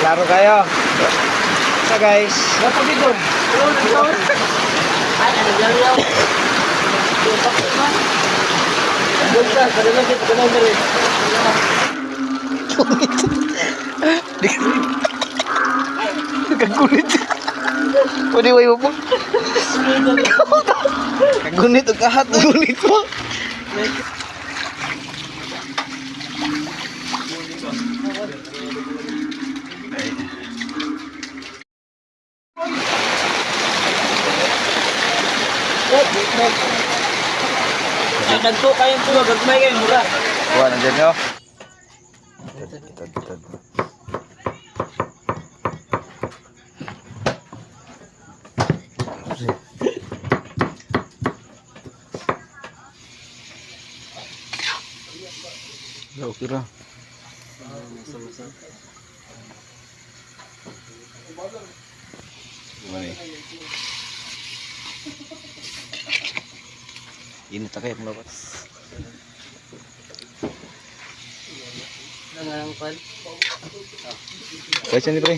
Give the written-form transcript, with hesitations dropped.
Laro kayo. So guys. Dapat dito. Ay, ano lang lang. Basta, kadang kita kadang dari. Kagunit. Pwede way mo po. Kagunit o kahat. Kagunit mo. Nagto kayong tuwa, gagmay kayong mura. Kuha na dyan nyo. Itad. Okay ra. Ini tak kayak melawan. Nangangkal. Baca ni pre.